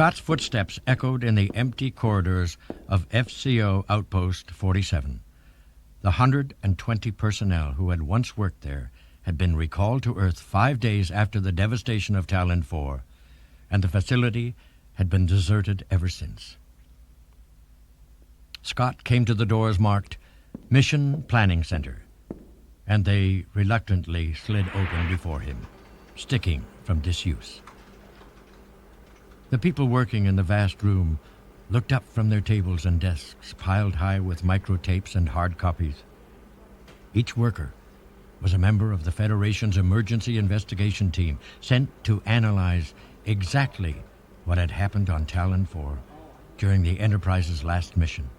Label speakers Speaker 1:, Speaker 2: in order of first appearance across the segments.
Speaker 1: Scott's footsteps echoed in the empty corridors of FCO Outpost 47. The 120 personnel who had once worked there had been recalled to Earth 5 days after the devastation of Talon 4, and the facility had been deserted ever since. Scott came to the doors marked Mission Planning Center, and they reluctantly slid open before him, sticking from disuse. The people working in the vast room looked up from their tables and desks piled high with microtapes and hard copies. Each worker was a member of the Federation's emergency investigation team sent to analyze exactly what had happened on Talon 4 during the Enterprise's last mission.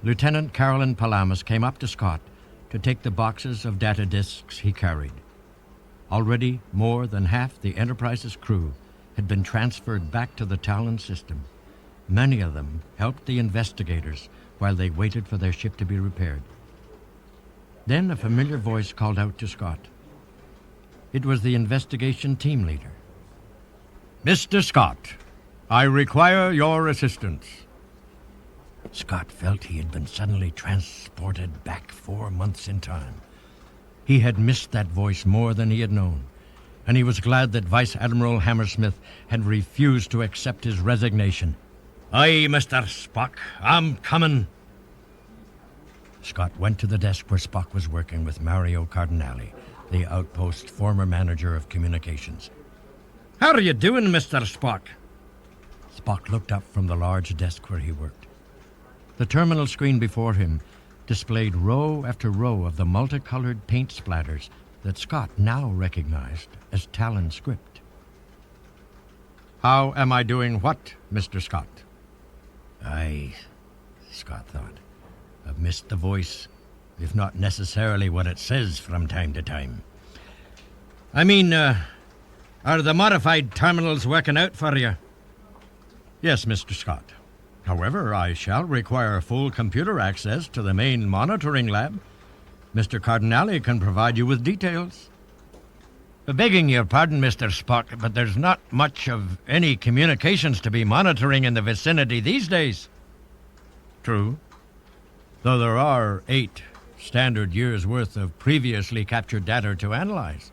Speaker 1: Lieutenant Carolyn Palamas came up to Scott to take the boxes of data disks he carried. Already more than half the Enterprise's crew had been transferred back to the Talon system. Many of them helped the investigators while they waited for their ship to be repaired. Then a familiar voice called out to Scott. It was the investigation team leader. "Mr. Scott, I require your assistance." Scott felt he had been suddenly transported back 4 months in time. He had missed that voice more than he had known, and he was glad that Vice Admiral Hammersmith had refused to accept his resignation. "Aye, Mr. Spock, I'm coming." Scott went to the desk where Spock was working with Mario Cardinale, the Outpost's former manager of communications. "How are you doing, Mr. Spock?" Spock looked up from the large desk where he worked. The terminal screen before him displayed row after row of the multicolored paint splatters that Scott now recognized as Talon script. "How am I doing what, Mr. Scott?" Scott thought. "I've missed the voice, if not necessarily what it says from time to time. I mean, are the modified terminals working out for you?" "Yes, Mr. Scott. However, I shall require full computer access to the main monitoring lab. Mr. Cardinale can provide you with details." "Begging your pardon, Mr. Spock, but there's not much of any communications to be monitoring in the vicinity these days." "True, though there are 8 standard years' worth of previously captured data to analyze.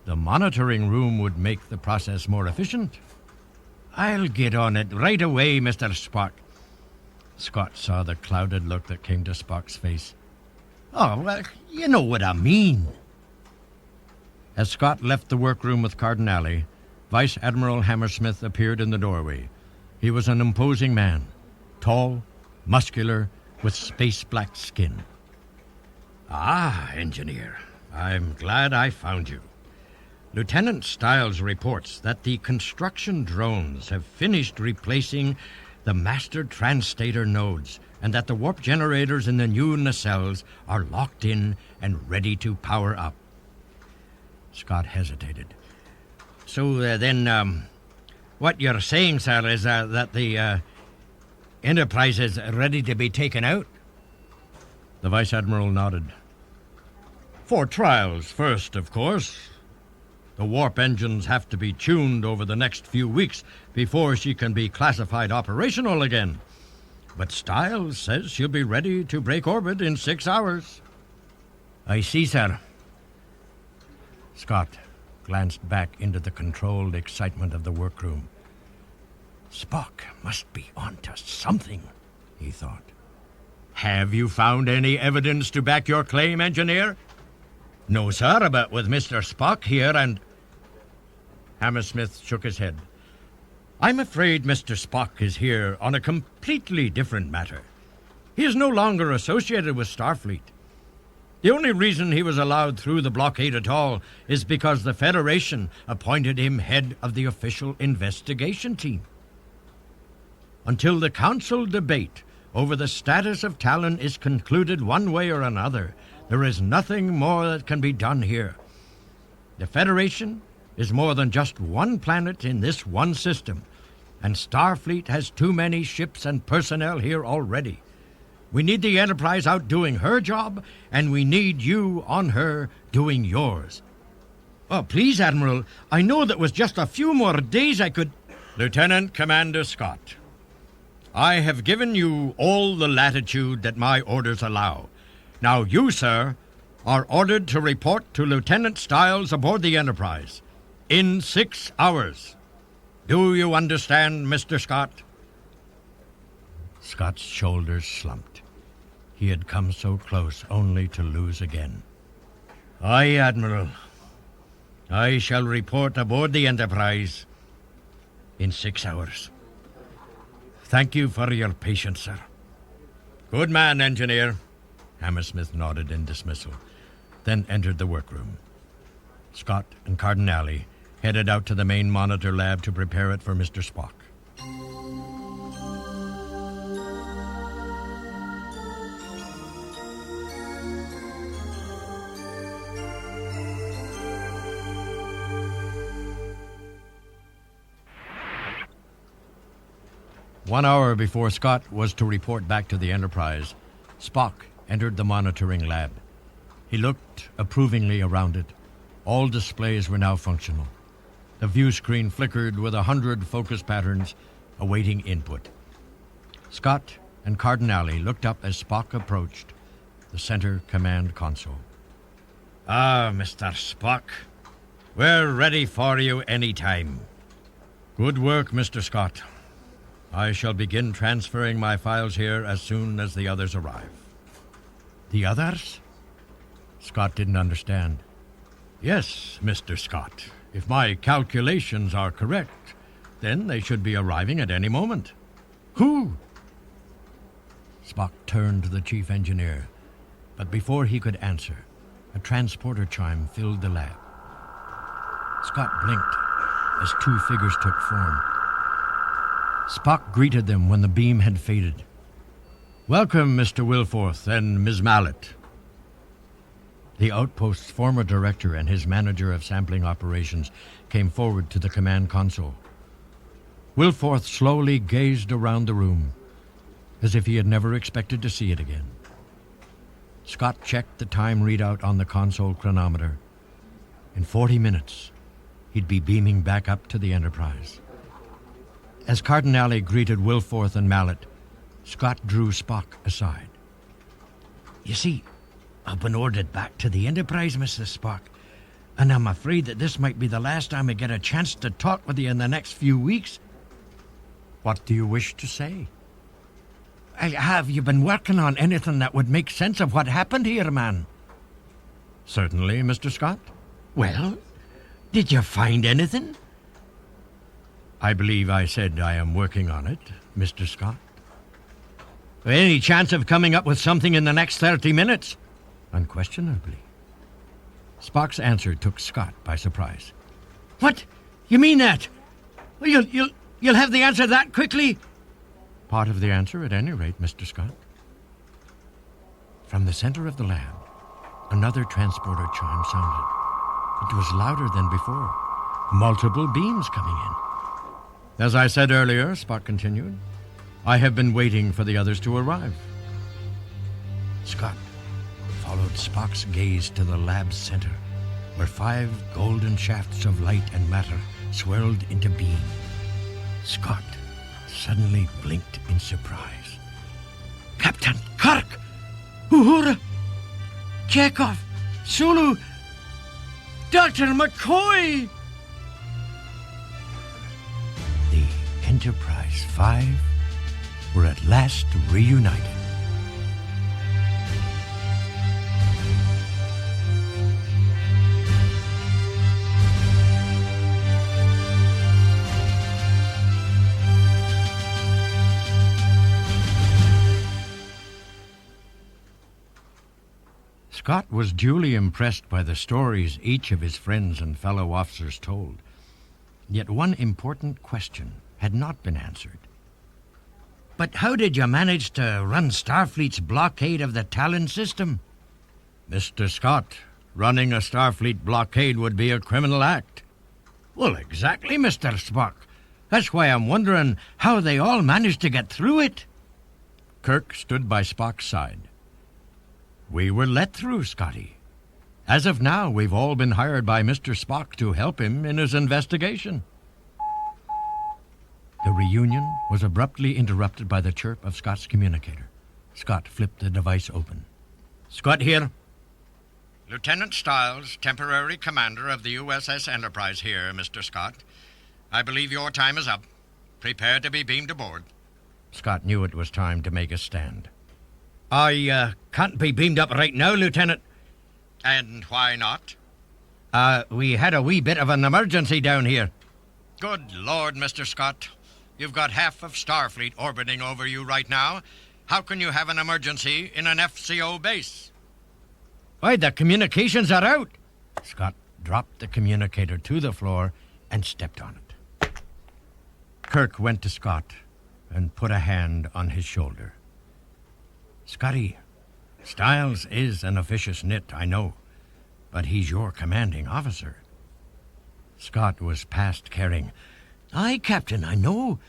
Speaker 1: The monitoring room would make the process more efficient." "I'll get on it right away, Mr. Spock." Scott saw the clouded look that came to Spock's face. "Oh, well, you know what I mean." As Scott left the workroom with Cardinale, Vice Admiral Hammersmith appeared in the doorway. He was an imposing man, tall, muscular, with space-black skin. "Ah, Engineer, I'm glad I found you. Lieutenant Stiles reports that the construction drones have finished replacing the master translator nodes and that the warp generators in the new nacelles are locked in and ready to power up." Scott hesitated. "So then, what you're saying, sir, is that the Enterprise is ready to be taken out?" The Vice Admiral nodded. "For trials first, of course. The warp engines have to be tuned over the next few weeks before she can be classified operational again. But Stiles says she'll be ready to break orbit in 6 hours." "I see, sir." Scott glanced back into the controlled excitement of the workroom. Spock must be onto something, he thought. "Have you found any evidence to back your claim, Engineer?" "No, sir, but with Mr. Spock here and—" Hammersmith shook his head. "I'm afraid Mr. Spock is here on a completely different matter. He is no longer associated with Starfleet. The only reason he was allowed through the blockade at all is because the Federation appointed him head of the official investigation team. Until the Council debate over the status of Talon is concluded one way or another, there is nothing more that can be done here. The Federation is more than just one planet in this one system, and Starfleet has too many ships and personnel here already. We need the Enterprise out doing her job, and we need you on her doing yours." "Oh, please, Admiral, I know that with just a few more days I could—" Lieutenant Commander Scott, I have given you all the latitude that my orders allow. Now you, sir, are ordered to report to Lieutenant Stiles aboard the Enterprise in 6 hours. Do you understand, Mr. Scott? Scott's shoulders slumped. He had come so close only to lose again. Aye, Admiral. I shall report aboard the Enterprise in 6 hours. Thank you for your patience, sir. Good man, engineer. Hammersmith nodded in dismissal, then entered the workroom. Scott and Cardinale headed out to the main monitor lab to prepare it for Mr. Spock. One hour before Scott was to report back to the Enterprise, Spock entered the monitoring lab. He looked approvingly around it. All displays were now functional. The view screen flickered with 100 focus patterns awaiting input. Scott and Cardinale looked up as Spock approached the center command console. Ah, Mr. Spock. We're ready for you any time. Good work, Mr. Scott. I shall begin transferring my files here as soon as the others arrive. The others? Scott didn't understand. Yes, Mr. Scott. If my calculations are correct, then they should be arriving at any moment. Who? Spock turned to the chief engineer, but before he could answer, a transporter chime filled the lab. Scott blinked as 2 figures took form. Spock greeted them when the beam had faded. Welcome, Mr. Wilforth and Ms. Mallet. The outpost's former director and his manager of sampling operations came forward to the command console. Wilforth slowly gazed around the room, as if he had never expected to see it again. Scott checked the time readout on the console chronometer. In 40 minutes, he'd be beaming back up to the Enterprise. As Cardinale greeted Wilforth and Mallet, Scott drew Spock aside. You see, I've been ordered back to the Enterprise, Mr. Spock, and I'm afraid that this might be the last time I get a chance to talk with you in the next few weeks. What do you wish to say? Have you been working on anything that would make sense of what happened here, man? Certainly, Mr. Scott. Well, did you find anything? I believe I said I am working on it, Mr. Scott. Any chance of coming up with something in the next 30 minutes? Unquestionably. Spock's answer took Scott by surprise. What? You mean that? You'll have the answer that quickly? Part of the answer, at any rate, Mr. Scott. From the center of the lab, another transporter chime sounded. It was louder than before. Multiple beams coming in. As I said earlier, Spock continued, I have been waiting for the others to arrive. Scott followed Spock's gaze to the lab's center, where 5 golden shafts of light and matter swirled into beam. Scott suddenly blinked in surprise. Captain Kirk! Uhura! Chekhov! Sulu! Dr. McCoy! The Enterprise 5 were at last reunited. Scott was duly impressed by the stories each of his friends and fellow officers told. Yet one important question had not been answered. But how did you manage to run Starfleet's blockade of the Talon system? Mr. Scott, running a Starfleet blockade would be a criminal act. Well, exactly, Mr. Spock. That's why I'm wondering how they all managed to get through it. Kirk stood by Spock's side. We were let through, Scotty. As of now, we've all been hired by Mr. Spock to help him in his investigation. The reunion was abruptly interrupted by the chirp of Scott's communicator. Scott flipped the device open. Scott here. Lieutenant Stiles, temporary commander of the USS Enterprise here, Mr. Scott. I believe your time is up. Prepare to be beamed aboard. Scott knew it was time to make a stand. I can't be beamed up right now, Lieutenant. And why not? We had a wee bit of an emergency down here. Good Lord, Mr. Scott. You've got half of Starfleet orbiting over you right now. How can you have an emergency in an FCO base? Why, the communications are out. Scott dropped the communicator to the floor and stepped on it. Kirk went to Scott and put a hand on his shoulder. Scotty, Stiles is an officious nit, I know, but he's your commanding officer. Scott was past caring. Aye, Captain, I know,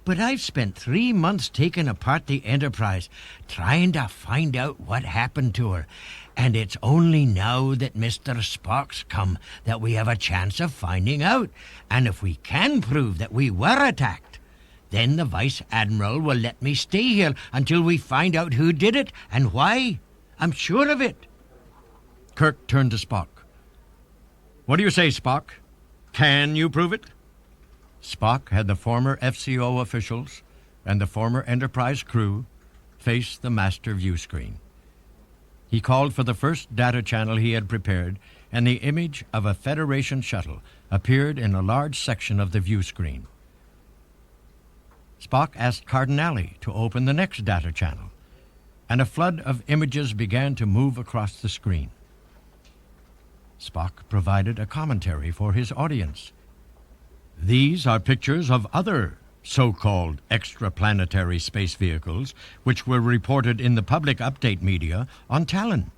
Speaker 1: but I've spent 3 months taking apart the Enterprise, trying to find out what happened to her, and it's only now that Mr. Spock's come that we have a chance of finding out, and if we can prove that we were attacked, then the Vice Admiral will let me stay here until we find out who did it and why. I'm sure of it. Kirk turned to Spock. What do you say, Spock? Can you prove it? Spock had the former FCO officials and the former Enterprise crew face the master view screen. He called for the first data channel he had prepared, and the image of a Federation shuttle appeared in a large section of the view screen. Spock asked Cardinale to open the next data channel, and a flood of images began to move across the screen. Spock provided a commentary for his audience. These are pictures of other so-called extraplanetary space vehicles which were reported in the public update media on Talon.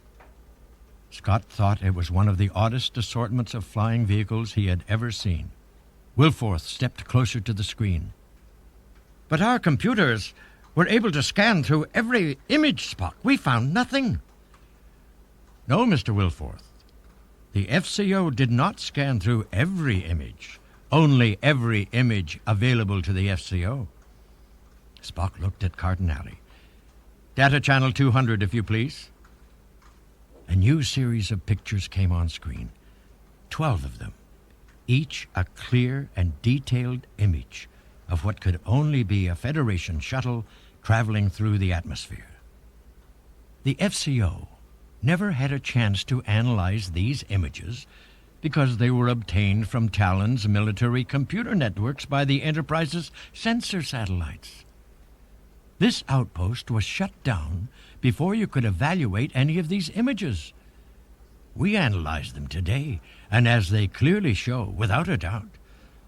Speaker 1: Scott thought it was one of the oddest assortments of flying vehicles he had ever seen. Wilforth stepped closer to the screen. But our computers were able to scan through every image, Spock. We found nothing. No, Mr. Wilforth. The FCO did not scan through every image, only every image available to the FCO. Spock looked at Cardinale. Data channel 200, if you please. A new series of pictures came on screen, 12 of them, each a clear and detailed image of what could only be a Federation shuttle traveling through the atmosphere. The FCO never had a chance to analyze these images because they were obtained from Talon's military computer networks by the Enterprise's sensor satellites. This outpost was shut down before you could evaluate any of these images. We analyzed them today, and as they clearly show, without a doubt,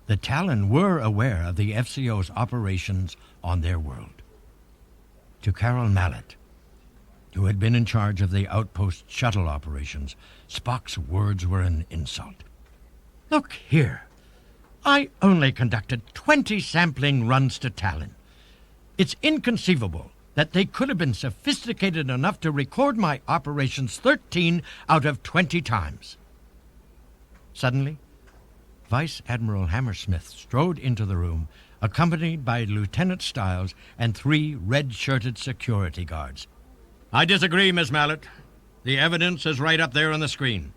Speaker 1: the Talon were aware of the FCO's operations on their world. To Carol Mallet, who had been in charge of the outpost shuttle operations, Spock's words were an insult. Look here. I only conducted 20 sampling runs to Talon. It's inconceivable that they could have been sophisticated enough to record my operations 13 out of 20 times. Suddenly, Vice Admiral Hammersmith strode into the room, accompanied by Lieutenant Stiles and 3 red-shirted security guards. I disagree, Miss Mallet. The evidence is right up there on the screen.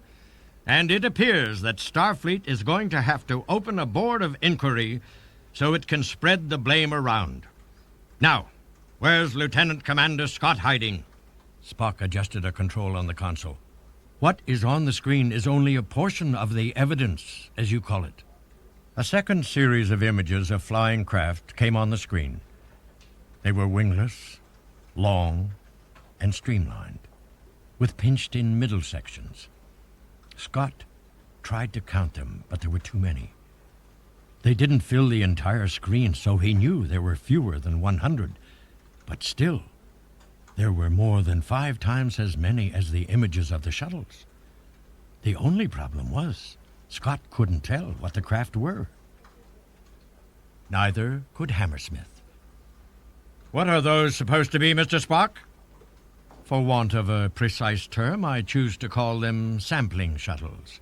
Speaker 1: And it appears that Starfleet is going to have to open a board of inquiry so it can spread the blame around. Now, where's Lieutenant Commander Scott hiding? Spock adjusted a control on the console. What is on the screen is only a portion of the evidence, as you call it. A second series of images of flying craft came on the screen. They were wingless, long, and streamlined, with pinched-in middle sections. Scott tried to count them, but there were too many. They didn't fill the entire screen, so he knew there were fewer than 100. But still, there were more than 5 times as many as the images of the shuttles. The only problem was Scott couldn't tell what the craft were. Neither could Hammersmith. What are those supposed to be, Mr. Spock? For want of a precise term, I choose to call them sampling shuttles.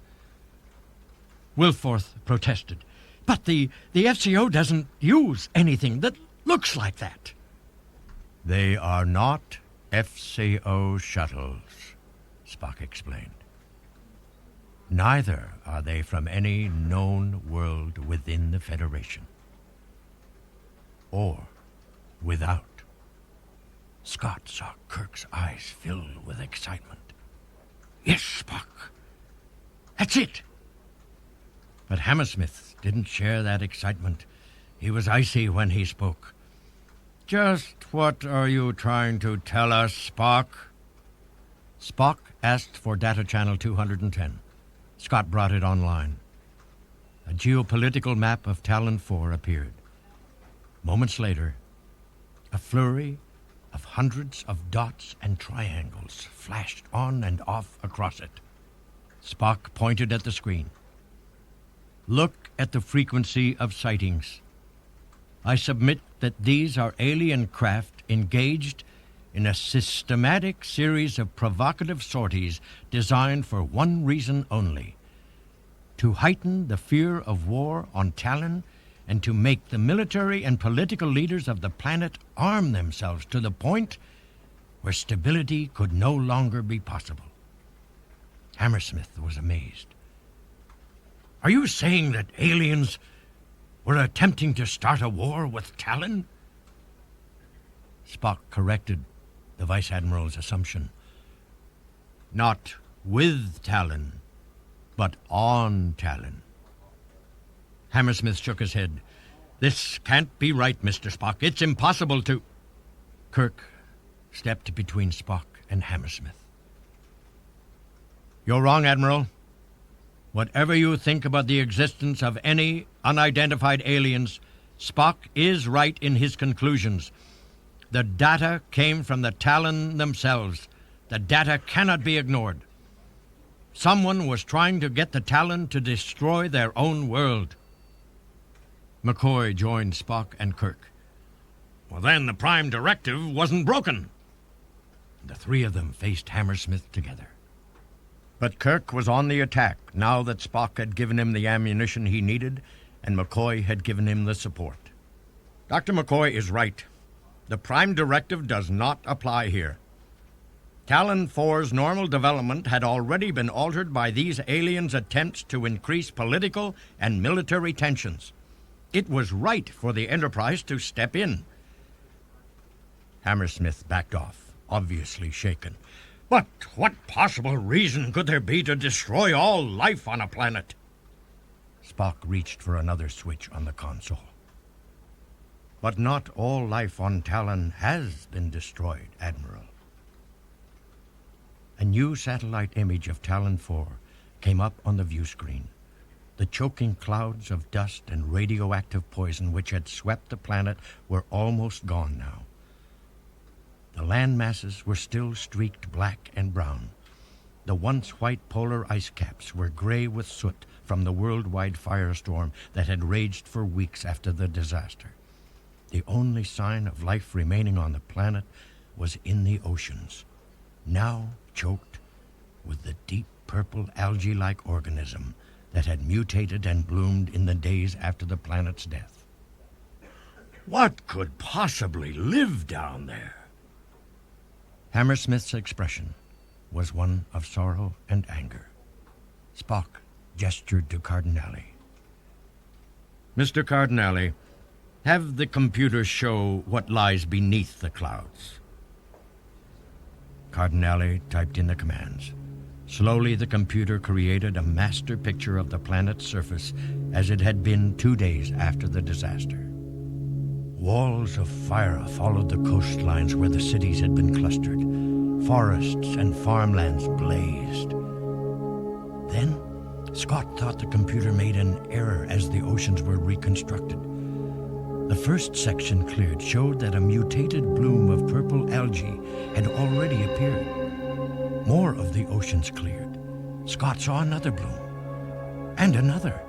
Speaker 1: Wilforth protested. But the FCO doesn't use anything that looks like that. They are not FCO shuttles, Spock explained. Neither are they from any known world within the Federation. Or without. Scott saw Kirk's eyes fill with excitement. Yes, Spock. That's it. But Hammersmith didn't share that excitement. He was icy when he spoke. Just what are you trying to tell us, Spock? Spock asked for data channel 210. Scott brought it online. A geopolitical map of Talon 4 appeared. Moments later, a flurry of hundreds of dots and triangles flashed on and off across it. Spock pointed at the screen. Look at the frequency of sightings. I submit that these are alien craft engaged in a systematic series of provocative sorties designed for one reason only: to heighten the fear of war on Talon and to make the military and political leaders of the planet arm themselves to the point where stability could no longer be possible. Hammersmith was amazed. Are you saying that aliens were attempting to start a war with Talon? Spock corrected the Vice Admiral's assumption. Not with Talon, but on Talon. Hammersmith shook his head. This can't be right, Mr. Spock. It's impossible to... Kirk stepped between Spock and Hammersmith. You're wrong, Admiral. Whatever you think about the existence of any unidentified aliens, Spock is right in his conclusions. The data came from the Talon themselves. The data cannot be ignored. Someone was trying to get the Talon to destroy their own world. McCoy joined Spock and Kirk. Well, then the Prime Directive wasn't broken. The three of them faced Hammersmith together. But Kirk was on the attack now that Spock had given him the ammunition he needed and McCoy had given him the support. Dr. McCoy is right. The Prime Directive does not apply here. Talon 4's normal development had already been altered by these aliens' attempts to increase political and military tensions. It was right for the Enterprise to step in. Hammersmith backed off, obviously shaken. But what possible reason could there be to destroy all life on a planet? Spock reached for another switch on the console. But not all life on Talon has been destroyed, Admiral. A new satellite image of Talon 4 came up on the view screen. The choking clouds of dust and radioactive poison which had swept the planet were almost gone now. The land masses were still streaked black and brown. The once white polar ice caps were gray with soot from the worldwide firestorm that had raged for weeks after the disaster. The only sign of life remaining on the planet was in the oceans, now choked with the deep purple algae-like organism that had mutated and bloomed in the days after the planet's death. What could possibly live down there? Hammersmith's expression was one of sorrow and anger. Spock gestured to Cardinale. Mr. Cardinale, have the computer show what lies beneath the clouds. Cardinale typed in the commands. Slowly, the computer created a master picture of the planet's surface as it had been 2 days after the disaster. Walls of fire followed the coastlines where the cities had been clustered. Forests and farmlands blazed. Then, Scott thought the computer made an error as the oceans were reconstructed. The first section cleared showed that a mutated bloom of purple algae had already appeared. More of the oceans cleared. Scott saw another bloom, and another.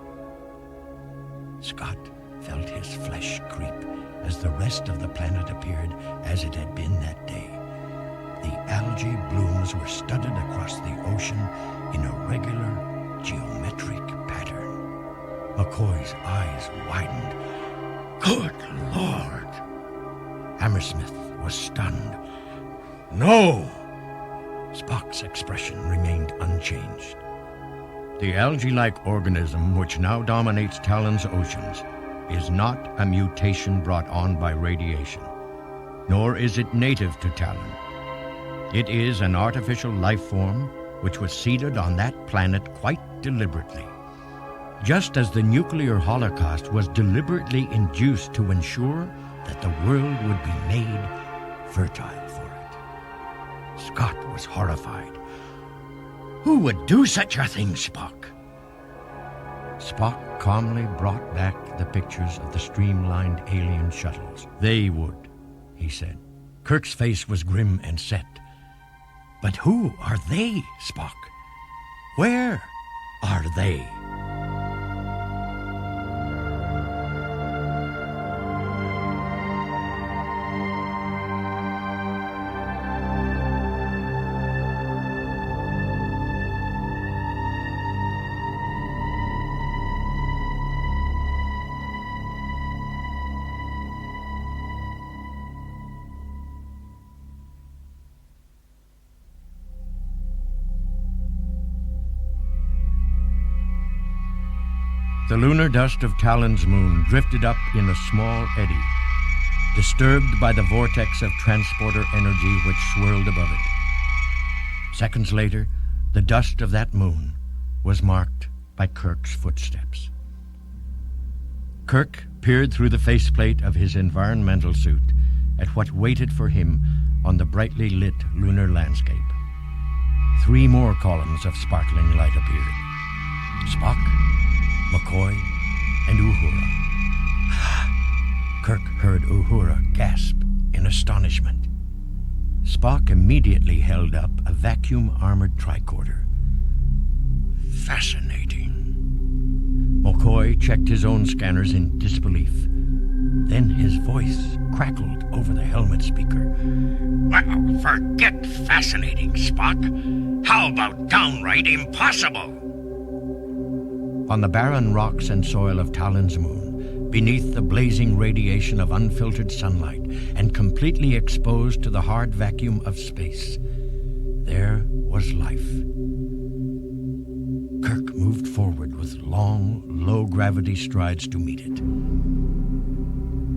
Speaker 1: Scott felt his flesh creep as the rest of the planet appeared as it had been that day. The algae blooms were studded across the ocean in a regular geometric pattern. McCoy's eyes widened. Good Lord! Hammersmith was stunned. No! Spock's expression remained unchanged. The algae-like organism which now dominates Talon's oceans is not a mutation brought on by radiation, nor is it native to Talon. It is an artificial life form which was seeded on that planet quite deliberately, just as the nuclear holocaust was deliberately induced to ensure that the world would be made fertile for it. Scott was horrified. Who would do such a thing, Spock? Spock calmly brought back the pictures of the streamlined alien shuttles. They would, he said. Kirk's face was grim and set. But who are they, Spock? Where are they? The lunar dust of Talon's moon drifted up in a small eddy, disturbed by the vortex of transporter energy which swirled above it. Seconds later, the dust of that moon was marked by Kirk's footsteps. Kirk peered through the faceplate of his environmental suit at what waited for him on the brightly lit lunar landscape. 3 more columns of sparkling light appeared. Spock, McCoy, and Uhura. Kirk heard Uhura gasp in astonishment. Spock immediately held up a vacuum-armored tricorder. Fascinating. McCoy checked his own scanners in disbelief. Then his voice crackled over the helmet speaker. Well, forget fascinating, Spock. How about downright impossible? On the barren rocks and soil of Talon's moon, beneath the blazing radiation of unfiltered sunlight and completely exposed to the hard vacuum of space, there was life. Kirk moved forward with long, low-gravity strides to meet it.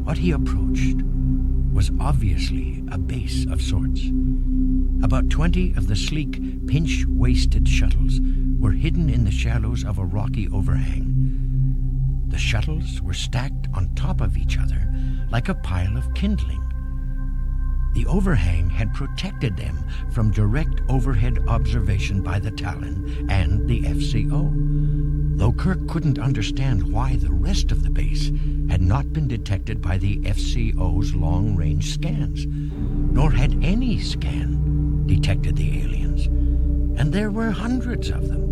Speaker 1: What he approached was obviously a base of sorts. About 20 of the sleek, pinch-waisted shuttles were hidden in the shadows of a rocky overhang. The shuttles were stacked on top of each other like a pile of kindling. The overhang had protected them from direct overhead observation by the Talon and the FCO, though Kirk couldn't understand why the rest of the base had not been detected by the FCO's long-range scans, nor had any scan detected the aliens, and there were hundreds of them.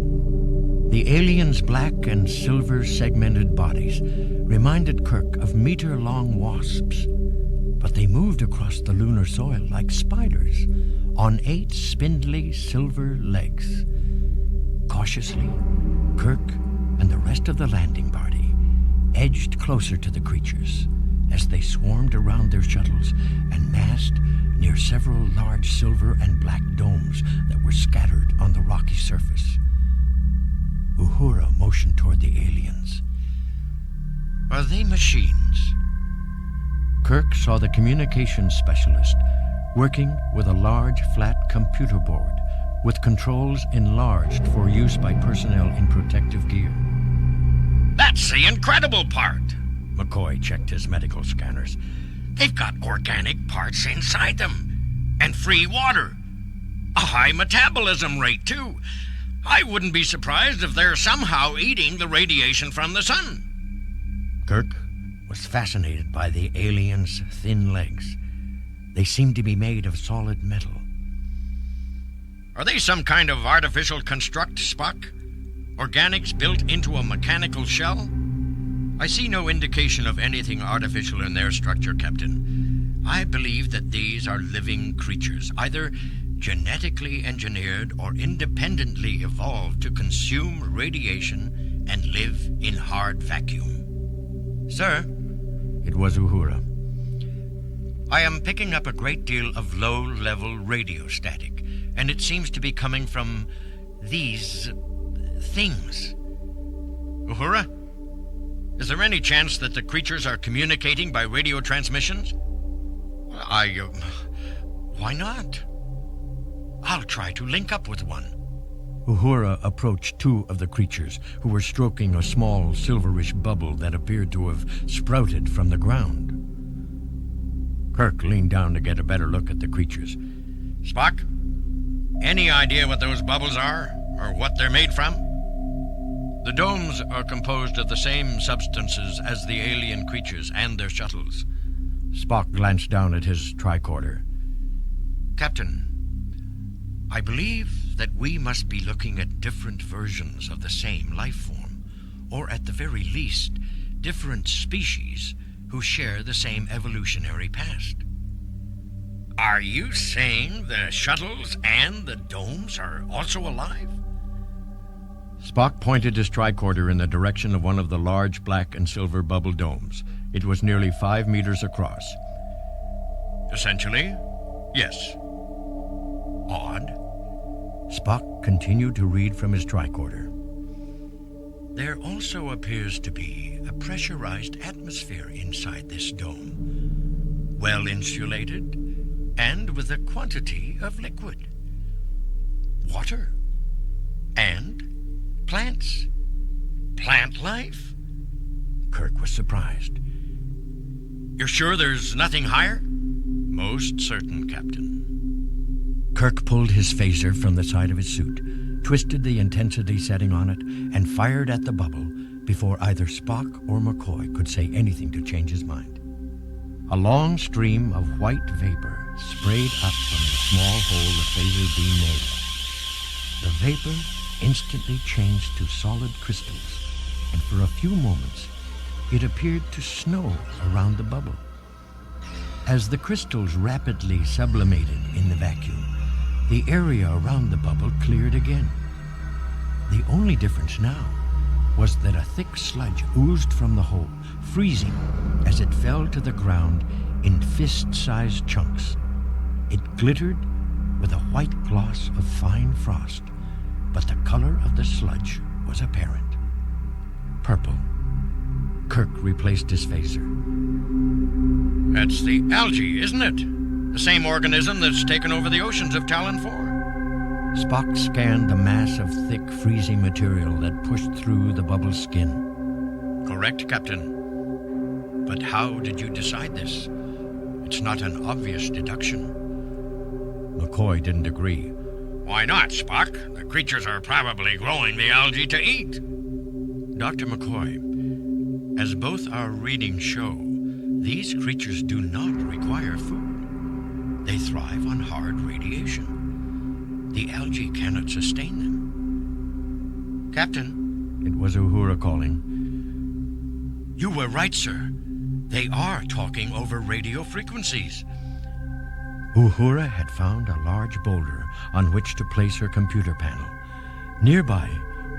Speaker 1: The aliens' black and silver segmented bodies reminded Kirk of meter-long wasps, but they moved across the lunar soil like spiders on 8 spindly silver legs. Cautiously, Kirk and the rest of the landing party edged closer to the creatures as they swarmed around their shuttles and massed near several large silver and black domes that were scattered on the rocky surface. Uhura motioned toward the aliens. Are they machines? Kirk saw the communications specialist working with a large, flat computer board with controls enlarged for use by personnel in protective gear. That's the incredible part! McCoy checked his medical scanners. They've got organic parts inside them, and free water. A high metabolism rate, too. I wouldn't be surprised if they're somehow eating the radiation from the sun. Kirk was fascinated by the aliens' thin legs. They seemed to be made of solid metal. Are they some kind of artificial construct, Spock? Organics built into a mechanical shell? I see no indication of anything artificial in their structure, Captain. I believe that these are living creatures, either genetically engineered or independently evolved to consume radiation and live in hard vacuum. Sir, it was Uhura. I am picking up a great deal of low-level radio static, and it seems to be coming from these things. Uhura, is there any chance that the creatures are communicating by radio transmissions? Why not? I'll try to link up with one. Uhura approached two of the creatures, who were stroking a small silverish bubble that appeared to have sprouted from the ground. Kirk leaned down to get a better look at the creatures. Spock, any idea what those bubbles are, or what they're made from? The domes are composed of the same substances as the alien creatures and their shuttles. Spock glanced down at his tricorder. Captain, I believe that we must be looking at different versions of the same life form, or at the very least, different species who share the same evolutionary past. Are you saying the shuttles and the domes are also alive? Spock pointed his tricorder in the direction of one of the large black and silver bubble domes. It was nearly 5 meters across. Essentially, yes. Odd. Spock continued to read from his tricorder. There also appears to be a pressurized atmosphere inside this dome, well insulated, and with a quantity of liquid. Water. And plants. Plant life? Kirk was surprised. You're sure there's nothing higher? Most certain, Captain. Kirk pulled his phaser from the side of his suit, twisted the intensity setting on it, and fired at the bubble before either Spock or McCoy could say anything to change his mind. A long stream of white vapor sprayed up from the small hole the phaser beam made. The vapor instantly changed to solid crystals, and for a few moments it appeared to snow around the bubble. As the crystals rapidly sublimated in the vacuum, the area around the bubble cleared again. The only difference now was that a thick sludge oozed from the hole, freezing as it fell to the ground in fist-sized chunks. It glittered with a white gloss of fine frost, but the color of the sludge was apparent. Purple. Kirk replaced his phaser. That's the algae, isn't it? The same organism that's taken over the oceans of Talon 4. Spock scanned the mass of thick, freezing material that pushed through the bubble's skin. Correct, Captain. But how did you decide this? It's not an obvious deduction. McCoy didn't agree. Why not, Spock? The creatures are probably growing the algae to eat. Dr. McCoy, as both our readings show, these creatures do not require food. They thrive on hard radiation. The algae cannot sustain them. Captain, it was Uhura calling. You were right, sir. They are talking over radio frequencies. Uhura had found a large boulder on which to place her computer panel. Nearby,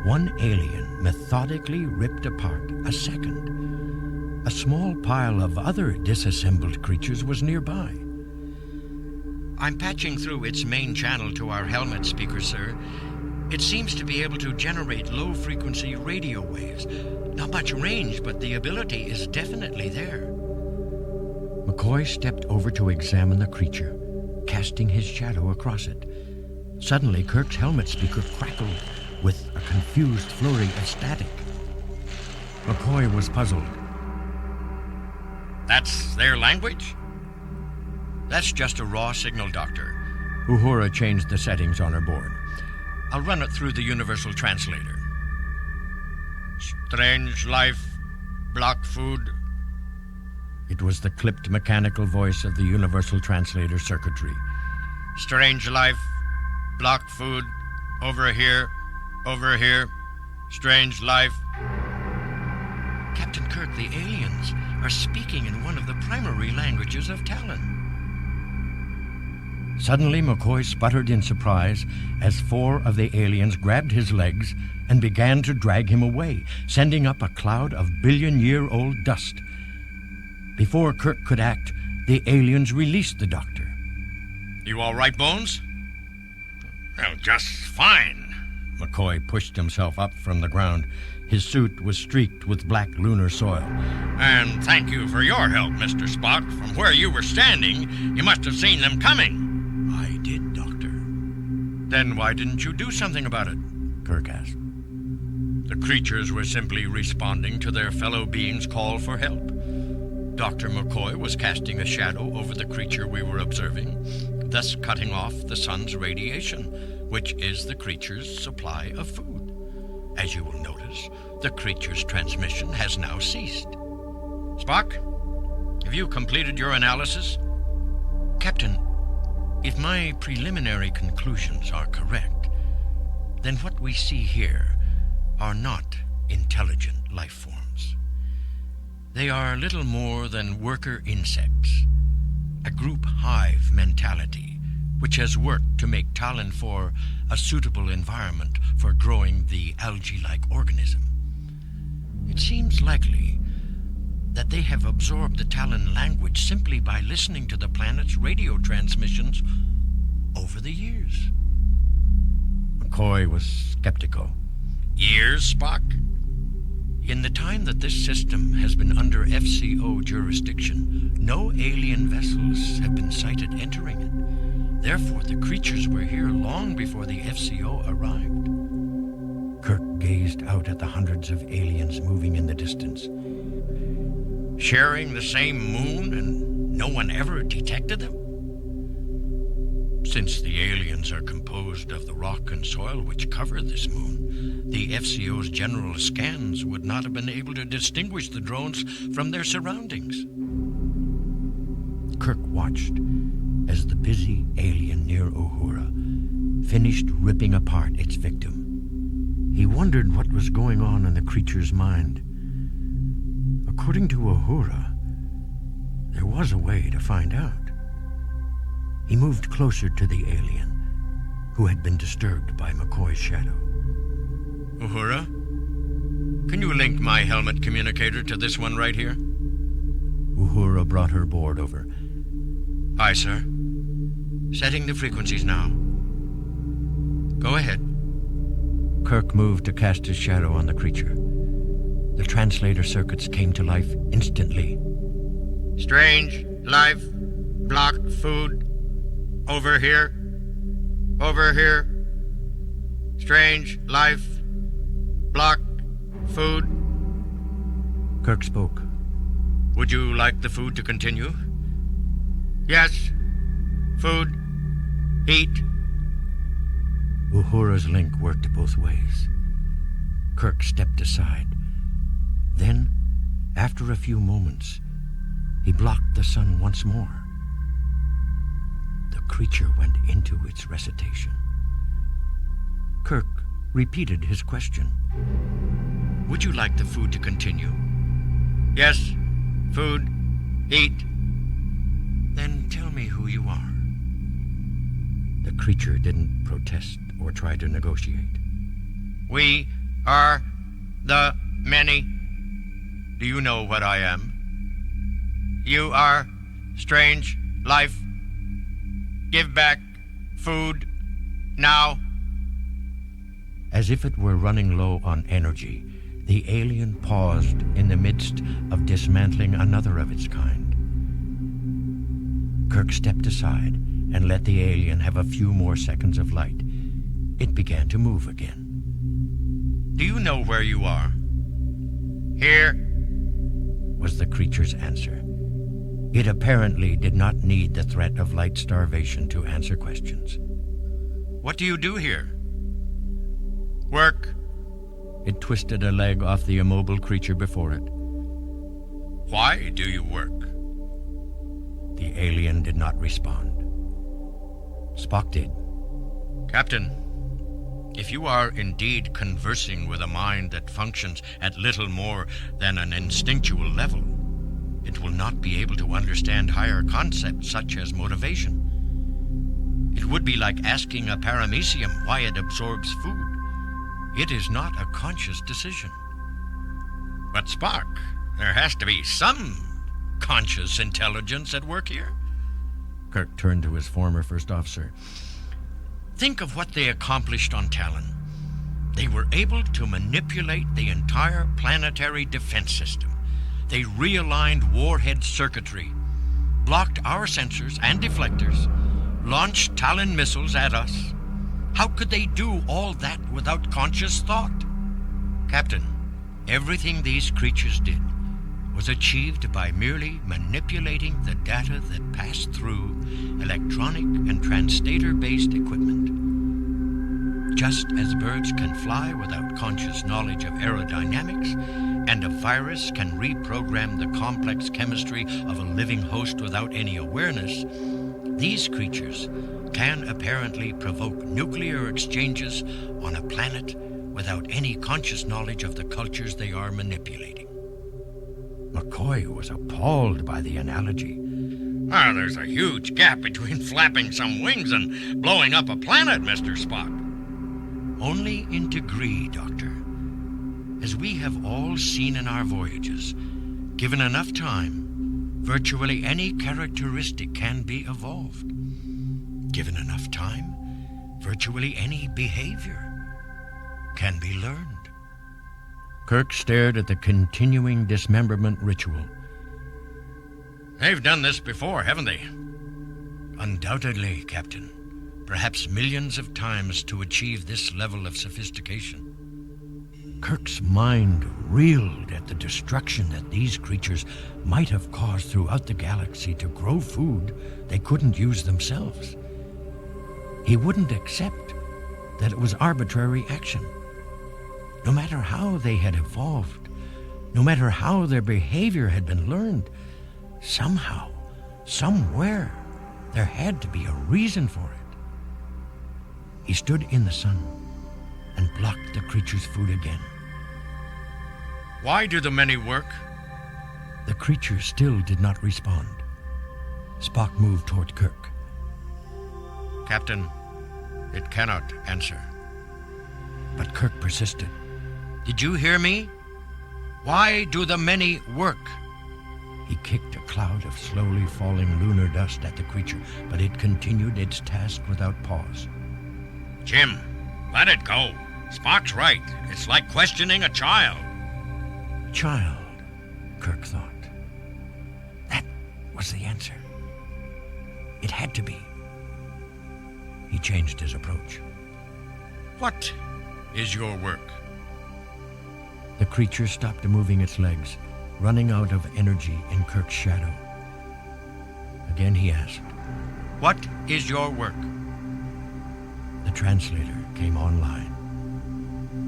Speaker 1: one alien methodically ripped apart a second. A small pile of other disassembled creatures was nearby. I'm patching through its main channel to our helmet speaker, sir. It seems to be able to generate low-frequency radio waves. Not much range, but the ability is definitely there. McCoy stepped over to examine the creature, casting his shadow across it. Suddenly, Kirk's helmet speaker crackled with a confused flurry of static. McCoy was puzzled. That's their language? That's just a raw signal, Doctor. Uhura changed the settings on her board. I'll run it through the universal translator. Strange life, block food. It was the clipped mechanical voice of the universal translator circuitry. Strange life, block food, over here, strange life. Captain Kirk, the aliens are speaking in one of the primary languages of Talon. Suddenly, McCoy sputtered in surprise as 4 of the aliens grabbed his legs and began to drag him away, sending up a cloud of billion-year-old dust. Before Kirk could act, the aliens released the doctor.
Speaker 2: You all right, Bones? Well, just fine.
Speaker 1: McCoy pushed himself up from the ground. His suit was streaked with black lunar soil.
Speaker 2: And thank you for your help, Mr. Spock. From where you were standing, you must have seen them coming.
Speaker 1: I did, Doctor.
Speaker 2: Then why didn't you do something about it?
Speaker 1: Kirk asked.
Speaker 2: The creatures were simply responding to their fellow beings' call for help. Dr. McCoy was casting a shadow over the creature we were observing, thus cutting off the sun's radiation, which is the creature's supply of food. As you will notice, the creature's transmission has now ceased. Spock, have you completed your analysis?
Speaker 1: Captain, if my preliminary conclusions are correct, then what we see here are not intelligent life forms. They are little more than worker insects, a group hive mentality which has worked to make Talon 4 a suitable environment for growing the algae-like organism. It seems likely that they have absorbed the Talon language simply by listening to the planet's radio transmissions over the years. McCoy was skeptical.
Speaker 2: Years, Spock?
Speaker 1: In the time that this system has been under FCO jurisdiction, no alien vessels have been sighted entering it. Therefore, the creatures were here long before the FCO arrived. Kirk gazed out at the hundreds of aliens moving in the distance.
Speaker 2: Sharing the same moon and no one ever detected them?
Speaker 1: Since the aliens are composed of the rock and soil which cover this moon, the FCO's general scans would not have been able to distinguish the drones from their surroundings. Kirk watched as the busy alien near Uhura finished ripping apart its victim. He wondered what was going on in the creature's mind. According to Uhura, there was a way to find out. He moved closer to the alien, who had been disturbed by McCoy's shadow.
Speaker 2: Uhura, can you link my helmet communicator to this one right here?
Speaker 1: Uhura brought her board over.
Speaker 2: Aye, sir. Setting the frequencies now. Go ahead.
Speaker 1: Kirk moved to cast his shadow on the creature. The translator circuits came to life instantly.
Speaker 2: Strange, life, block, food. Over here. Over here. Strange, life, block, food.
Speaker 1: Kirk spoke.
Speaker 2: Would you like the food to continue? Yes. Food. Eat.
Speaker 1: Uhura's link worked both ways. Kirk stepped aside. Then, after a few moments, he blocked the sun once more. The creature went into its recitation. Kirk repeated his question.
Speaker 2: Would you like the food to continue? Yes. Food. Eat.
Speaker 1: Then tell me who you are. The creature didn't protest or try to negotiate.
Speaker 2: We are the many. Do you know what I am? You are strange life. Give back food now.
Speaker 1: As if it were running low on energy, the alien paused in the midst of dismantling another of its kind. Kirk stepped aside and let the alien have a few more seconds of light. It began to move again.
Speaker 2: Do you know where you are? Here,
Speaker 1: was the creature's answer. It apparently did not need the threat of light starvation to answer questions.
Speaker 2: What do you do here? Work.
Speaker 1: It twisted a leg off the immobile creature before it.
Speaker 2: Why do you work?
Speaker 1: The alien did not respond. Spock did.
Speaker 2: Captain, if you are indeed conversing with a mind that functions at little more than an instinctual level, it will not be able to understand higher concepts such as motivation. It would be like asking a paramecium why it absorbs food. It is not a conscious decision. But Spock, there has to be some conscious intelligence at work here.
Speaker 1: Kirk turned to his former first officer.
Speaker 2: Think of what they accomplished on Talon. They were able to manipulate the entire planetary defense system. They realigned warhead circuitry, blocked our sensors and deflectors, launched Talon missiles at us. How could they do all that without conscious thought? Captain, everything these creatures did was achieved by merely manipulating the data that passed through electronic and translator-based equipment. Just as birds can fly without conscious knowledge of aerodynamics, and a virus can reprogram the complex chemistry of a living host without any awareness, these creatures can apparently provoke nuclear exchanges on a planet without any conscious knowledge of the cultures they are manipulating.
Speaker 1: McCoy was appalled by the analogy.
Speaker 2: There's a huge gap between flapping some wings and blowing up a planet, Mr. Spock. Only in degree, Doctor. As we have all seen in our voyages, given enough time, virtually any characteristic can be evolved. Given enough time, virtually any behavior can be learned.
Speaker 1: Kirk stared at the continuing dismemberment ritual.
Speaker 2: They've done this before, haven't they?
Speaker 1: Undoubtedly, Captain. Perhaps millions of times to achieve this level of sophistication. Kirk's mind reeled at the destruction that these creatures might have caused throughout the galaxy to grow food they couldn't use themselves. He wouldn't accept that it was arbitrary action. No matter how they had evolved, no matter how their behavior had been learned, somehow, somewhere, there had to be a reason for it. He stood in the sun and blocked the creature's food again.
Speaker 2: Why do the many work?
Speaker 1: The creature still did not respond. Spock moved toward Kirk.
Speaker 2: Captain, it cannot answer.
Speaker 1: But Kirk persisted.
Speaker 2: Did you hear me? Why do the many work?
Speaker 1: He kicked a cloud of slowly falling lunar dust at the creature, but it continued its task without pause.
Speaker 2: Jim, let it go. Spock's right. It's like questioning a child.
Speaker 1: Child, Kirk thought. That was the answer. It had to be. He changed his approach.
Speaker 2: What is your work?
Speaker 1: The creature stopped moving its legs, running out of energy in Kirk's shadow. Again he asked,
Speaker 2: What is your work?
Speaker 1: The translator came online.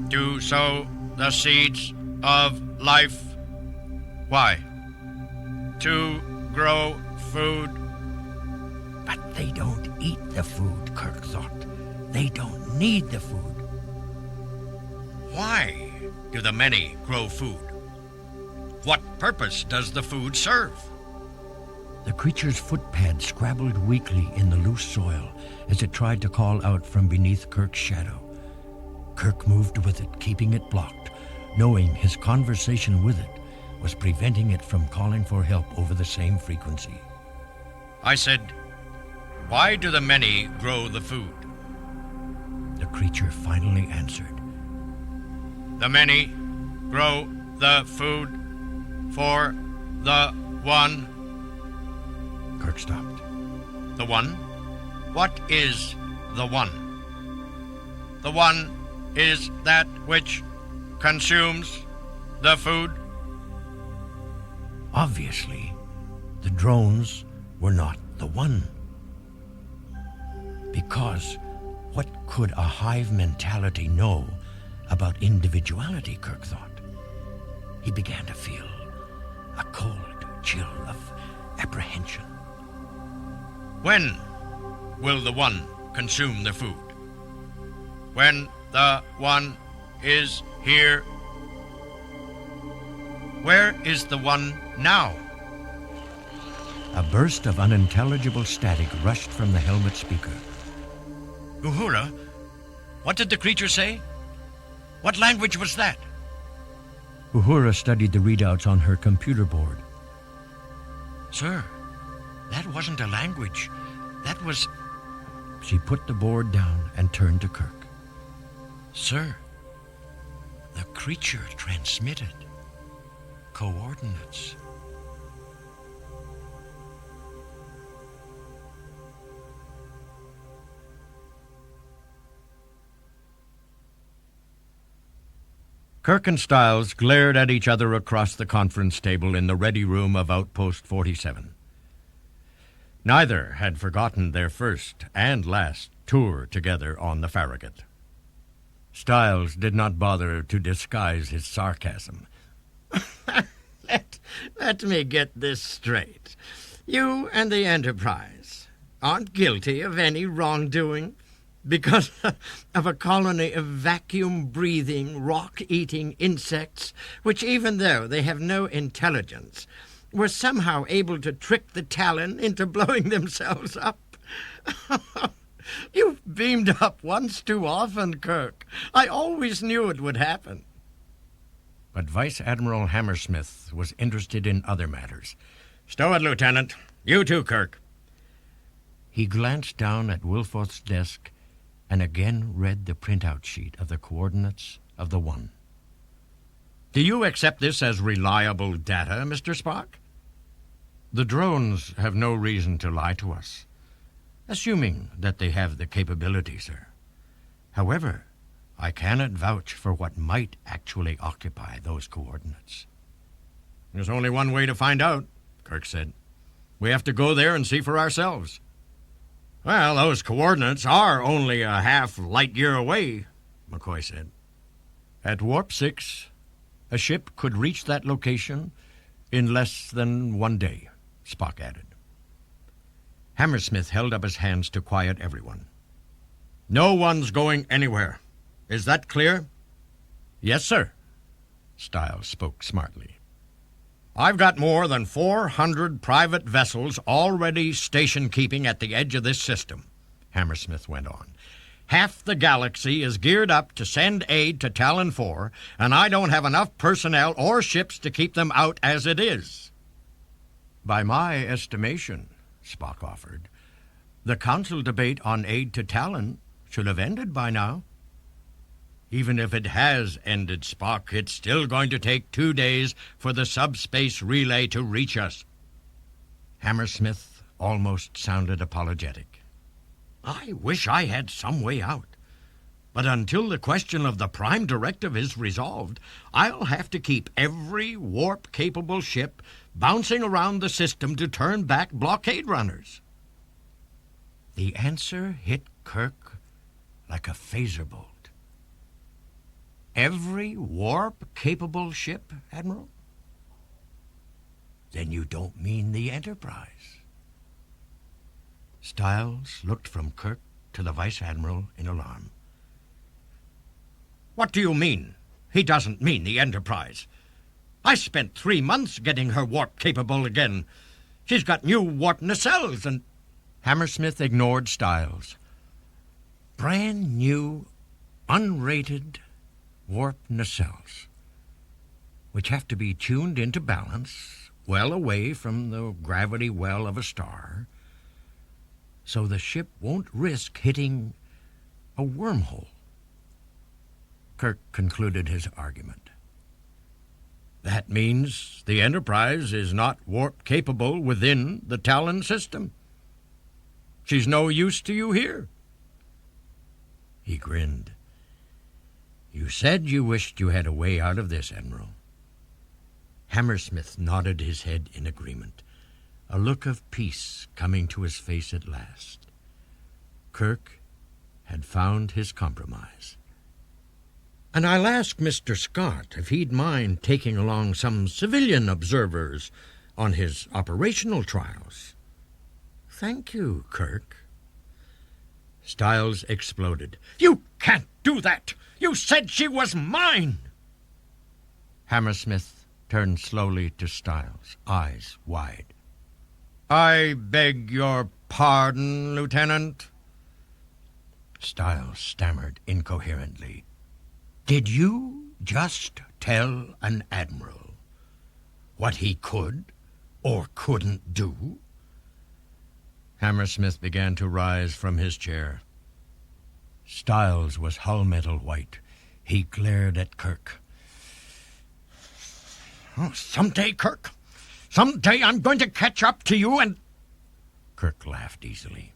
Speaker 2: To sow the seeds of life. Why? To grow food.
Speaker 1: But they don't eat the food, Kirk thought. They don't need the food.
Speaker 2: Why do the many grow food? What purpose does the food serve?
Speaker 1: The creature's footpad scrabbled weakly in the loose soil as it tried to call out from beneath Kirk's shadow. Kirk moved with it, keeping it blocked, knowing his conversation with it was preventing it from calling for help over the same frequency.
Speaker 2: I said, why do the many grow the food?
Speaker 1: The creature finally answered.
Speaker 2: The many grow the food for the one.
Speaker 1: Kirk stopped.
Speaker 2: The one? What is the one? The one is that which consumes the food.
Speaker 1: Obviously, the drones were not the one. Because what could a hive mentality know about individuality, Kirk thought? He began to feel a cold chill of apprehension.
Speaker 2: When will the one consume the food? When the one is here. Where is the one now?
Speaker 1: A burst of unintelligible static rushed from the helmet speaker.
Speaker 2: Uhura, what did the creature say? What language was that?
Speaker 1: Uhura studied the readouts on her computer board.
Speaker 2: Sir, that wasn't a language. That was...
Speaker 1: She put the board down and turned to Kirk.
Speaker 2: Sir, the creature transmitted coordinates.
Speaker 1: Kirk and Stiles glared at each other across the conference table in the ready room of Outpost 47. Neither had forgotten their first and last tour together on the Farragut. Stiles did not bother to disguise his sarcasm.
Speaker 3: Let me get this straight. You and the Enterprise aren't guilty of any wrongdoing because of a colony of vacuum-breathing, rock-eating insects, which, even though they have no intelligence, were somehow able to trick the Talon into blowing themselves up. You've beamed up once too often, Kirk. I always knew it would happen.
Speaker 1: But Vice Admiral Hammersmith was interested in other matters.
Speaker 2: Stow it, Lieutenant. You too, Kirk.
Speaker 1: He glanced down at Wilfoth's desk and again read the printout sheet of the coordinates of the One.
Speaker 2: Do you accept this as reliable data, Mr. Spock?
Speaker 1: The drones have no reason to lie to us, assuming that they have the capability, sir. However, I cannot vouch for what might actually occupy those coordinates.
Speaker 2: There's only one way to find out, Kirk said. We have to go there and see for ourselves. Well, those coordinates are only a half light year away, McCoy said.
Speaker 1: At Warp 6, a ship could reach that location in less than 1 day, Spock added. Hammersmith held up his hands to quiet everyone.
Speaker 2: No one's going anywhere. Is that clear?
Speaker 1: Yes, sir. Stiles spoke smartly.
Speaker 2: I've got more than 400 private vessels already station-keeping at the edge of this system, Hammersmith went on. Half the galaxy is geared up to send aid to Talon 4, and I don't have enough personnel or ships to keep them out as it is.
Speaker 1: By my estimation, Spock offered, the Council debate on aid to Talon should have ended by now.
Speaker 2: Even if it has ended, Spock, it's still going to take 2 days for the subspace relay to reach us.
Speaker 1: Hammersmith almost sounded apologetic.
Speaker 2: I wish I had some way out. But until the question of the Prime Directive is resolved, I'll have to keep every warp-capable ship bouncing around the system to turn back blockade runners.
Speaker 1: The answer hit Kirk like a phaser bolt. Every warp-capable ship, Admiral? Then you don't mean the Enterprise. Stiles looked from Kirk to the Vice Admiral in alarm.
Speaker 2: What do you mean? He doesn't mean the Enterprise. I spent 3 months getting her warp-capable again. She's got new warp nacelles and...
Speaker 1: Hammersmith ignored Stiles. Brand new, unrated warp nacelles, which have to be tuned into balance, well away from the gravity well of a star, so the ship won't risk hitting a wormhole. Kirk concluded his argument.
Speaker 2: That means the Enterprise is not warp-capable within the Talon system. She's no use to you here.
Speaker 1: He grinned. You said you wished you had a way out of this, Admiral. Hammersmith nodded his head in agreement, a look of peace coming to his face at last. Kirk had found his compromise.
Speaker 3: And I'll ask Mr. Scott if he'd mind taking along some civilian observers on his operational trials. Thank you, Kirk.
Speaker 1: Stiles exploded.
Speaker 2: You can't do that! You said she was mine!
Speaker 1: Hammersmith turned slowly to Stiles, eyes wide.
Speaker 2: I beg your pardon, Lieutenant?
Speaker 1: Stiles stammered incoherently. Did you just tell an admiral what he could or couldn't do?
Speaker 2: Hammersmith began to rise from his chair. Styles was hull metal white. He glared at Kirk.
Speaker 1: Oh, someday, Kirk, someday I'm going to catch up to you and...
Speaker 2: Kirk laughed easily.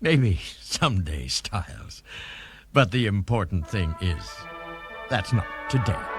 Speaker 2: Maybe someday, Styles. But the important thing is, that's not today.